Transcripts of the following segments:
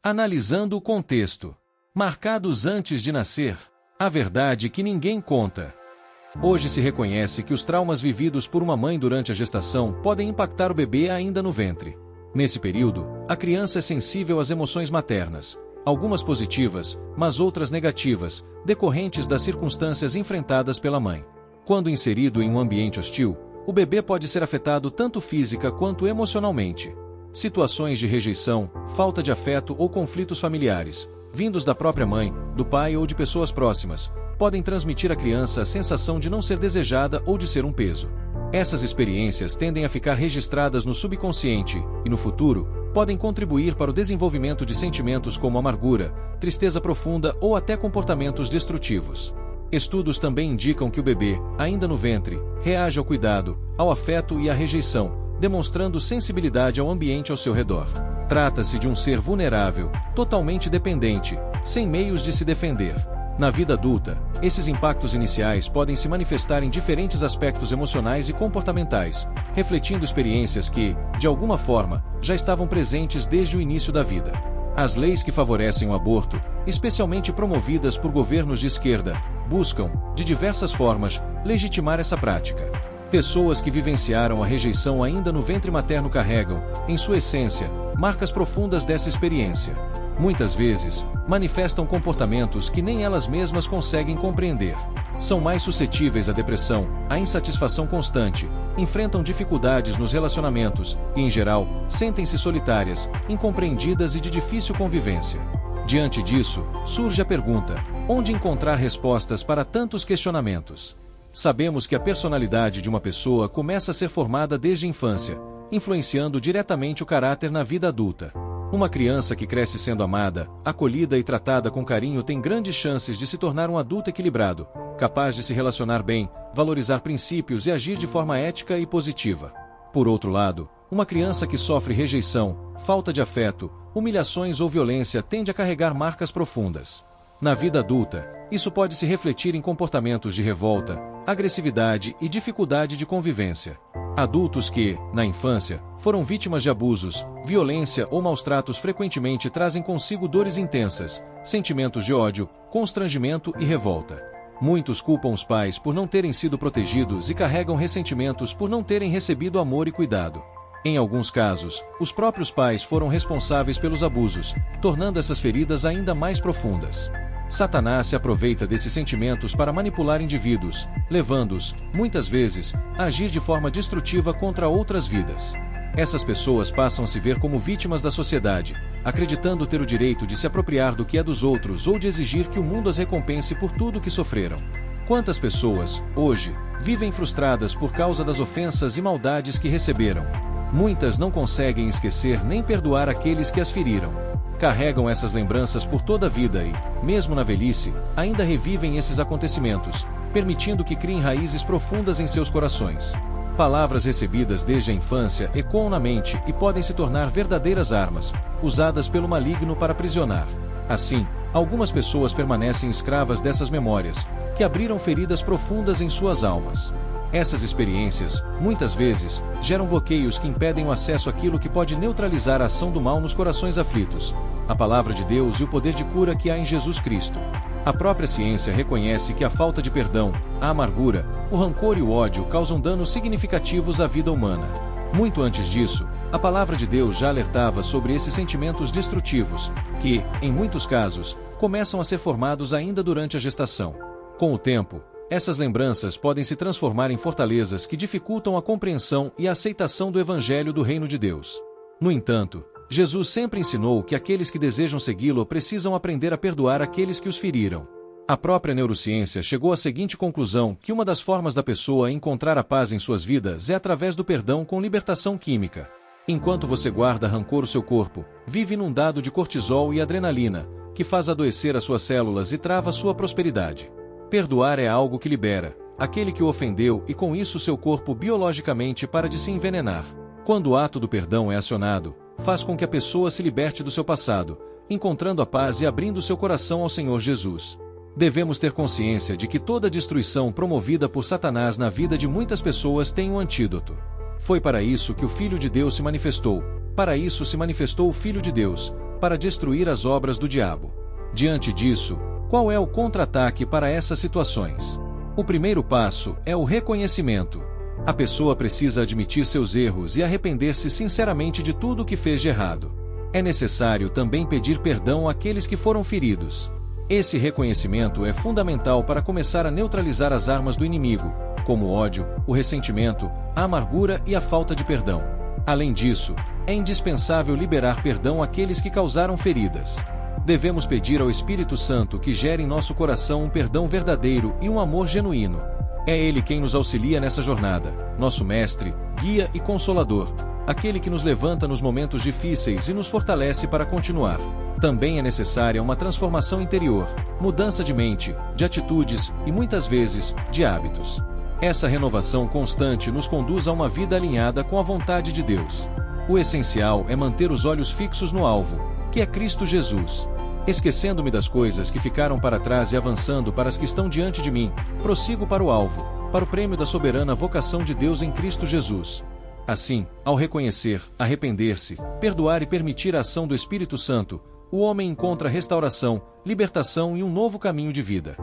Analisando o contexto. Marcados antes de nascer. A verdade que ninguém conta. Hoje se reconhece que os traumas vividos por uma mãe durante a gestação podem impactar o bebê ainda no ventre. Nesse período, a criança é sensível às emoções maternas, algumas positivas, mas outras negativas, decorrentes das circunstâncias enfrentadas pela mãe. Quando inserido em um ambiente hostil, o bebê pode ser afetado tanto física quanto emocionalmente. Situações de rejeição, falta de afeto ou conflitos familiares, vindos da própria mãe, do pai ou de pessoas próximas, podem transmitir à criança a sensação de não ser desejada ou de ser um peso. Essas experiências tendem a ficar registradas no subconsciente e, no futuro, podem contribuir para o desenvolvimento de sentimentos como amargura, tristeza profunda ou até comportamentos destrutivos. Estudos também indicam que o bebê, ainda no ventre, reage ao cuidado, ao afeto e à rejeição, demonstrando sensibilidade ao ambiente ao seu redor. Trata-se de um ser vulnerável, totalmente dependente, sem meios de se defender. Na vida adulta, esses impactos iniciais podem se manifestar em diferentes aspectos emocionais e comportamentais, refletindo experiências que, de alguma forma, já estavam presentes desde o início da vida. As leis que favorecem o aborto, especialmente promovidas por governos de esquerda, buscam, de diversas formas, legitimar essa prática. Pessoas que vivenciaram a rejeição ainda no ventre materno carregam, em sua essência, marcas profundas dessa experiência. Muitas vezes, manifestam comportamentos que nem elas mesmas conseguem compreender. São mais suscetíveis à depressão, à insatisfação constante, enfrentam dificuldades nos relacionamentos e, em geral, sentem-se solitárias, incompreendidas e de difícil convivência. Diante disso, surge a pergunta: onde encontrar respostas para tantos questionamentos? Sabemos que a personalidade de uma pessoa começa a ser formada desde a infância, influenciando diretamente o caráter na vida adulta. Uma criança que cresce sendo amada, acolhida e tratada com carinho tem grandes chances de se tornar um adulto equilibrado, capaz de se relacionar bem, valorizar princípios e agir de forma ética e positiva. Por outro lado, uma criança que sofre rejeição, falta de afeto, humilhações ou violência tende a carregar marcas profundas. Na vida adulta, isso pode se refletir em comportamentos de revolta, agressividade e dificuldade de convivência. Adultos que, na infância, foram vítimas de abusos, violência ou maus-tratos frequentemente trazem consigo dores intensas, sentimentos de ódio, constrangimento e revolta. Muitos culpam os pais por não terem sido protegidos e carregam ressentimentos por não terem recebido amor e cuidado. Em alguns casos, os próprios pais foram responsáveis pelos abusos, tornando essas feridas ainda mais profundas. Satanás se aproveita desses sentimentos para manipular indivíduos, levando-os, muitas vezes, a agir de forma destrutiva contra outras vidas. Essas pessoas passam a se ver como vítimas da sociedade, acreditando ter o direito de se apropriar do que é dos outros ou de exigir que o mundo as recompense por tudo que sofreram. Quantas pessoas, hoje, vivem frustradas por causa das ofensas e maldades que receberam? Muitas não conseguem esquecer nem perdoar aqueles que as feriram. Carregam essas lembranças por toda a vida e, mesmo na velhice, ainda revivem esses acontecimentos, permitindo que criem raízes profundas em seus corações. Palavras recebidas desde a infância ecoam na mente e podem se tornar verdadeiras armas, usadas pelo maligno para aprisionar. Assim, algumas pessoas permanecem escravas dessas memórias, que abriram feridas profundas em suas almas. Essas experiências, muitas vezes, geram bloqueios que impedem o acesso àquilo que pode neutralizar a ação do mal nos corações aflitos: a palavra de Deus e o poder de cura que há em Jesus Cristo. A própria ciência reconhece que a falta de perdão, a amargura, o rancor e o ódio causam danos significativos à vida humana. Muito antes disso, a palavra de Deus já alertava sobre esses sentimentos destrutivos, que, em muitos casos, começam a ser formados ainda durante a gestação. Com o tempo, essas lembranças podem se transformar em fortalezas que dificultam a compreensão e a aceitação do Evangelho do Reino de Deus. No entanto, Jesus sempre ensinou que aqueles que desejam segui-lo precisam aprender a perdoar aqueles que os feriram. A própria neurociência chegou à seguinte conclusão: que uma das formas da pessoa encontrar a paz em suas vidas é através do perdão com libertação química. Enquanto você guarda rancor, o seu corpo vive inundado de cortisol e adrenalina, que faz adoecer as suas células e trava sua prosperidade. Perdoar é algo que libera aquele que o ofendeu e com isso seu corpo biologicamente para de se envenenar. Quando o ato do perdão é acionado, faz com que a pessoa se liberte do seu passado, encontrando a paz e abrindo seu coração ao Senhor Jesus. Devemos ter consciência de que toda destruição promovida por Satanás na vida de muitas pessoas tem um antídoto. Foi para isso que o Filho de Deus se manifestou, para isso se manifestou o Filho de Deus, para destruir as obras do diabo. Diante disso, qual é o contra-ataque para essas situações? O primeiro passo é o reconhecimento. A pessoa precisa admitir seus erros e arrepender-se sinceramente de tudo o que fez de errado. É necessário também pedir perdão àqueles que foram feridos. Esse reconhecimento é fundamental para começar a neutralizar as armas do inimigo, como o ódio, o ressentimento, a amargura e a falta de perdão. Além disso, é indispensável liberar perdão àqueles que causaram feridas. Devemos pedir ao Espírito Santo que gere em nosso coração um perdão verdadeiro e um amor genuíno. É Ele quem nos auxilia nessa jornada, nosso mestre, guia e consolador, aquele que nos levanta nos momentos difíceis e nos fortalece para continuar. Também é necessária uma transformação interior, mudança de mente, de atitudes e muitas vezes, de hábitos. Essa renovação constante nos conduz a uma vida alinhada com a vontade de Deus. O essencial é manter os olhos fixos no alvo, que é Cristo Jesus. Esquecendo-me das coisas que ficaram para trás e avançando para as que estão diante de mim, prossigo para o alvo, para o prêmio da soberana vocação de Deus em Cristo Jesus. Assim, ao reconhecer, arrepender-se, perdoar e permitir a ação do Espírito Santo, o homem encontra restauração, libertação e um novo caminho de vida.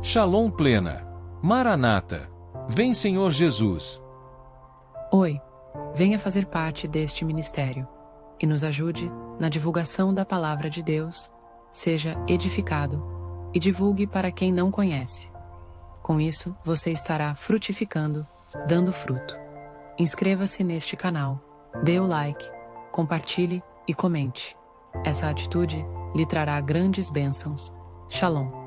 Shalom plena. Maranata. Vem, Senhor Jesus. Oi, venha fazer parte deste ministério e nos ajude na divulgação da palavra de Deus, seja edificado e divulgue para quem não conhece. Com isso, você estará frutificando, dando fruto. Inscreva-se neste canal, dê o like, compartilhe e comente. Essa atitude lhe trará grandes bênçãos. Shalom.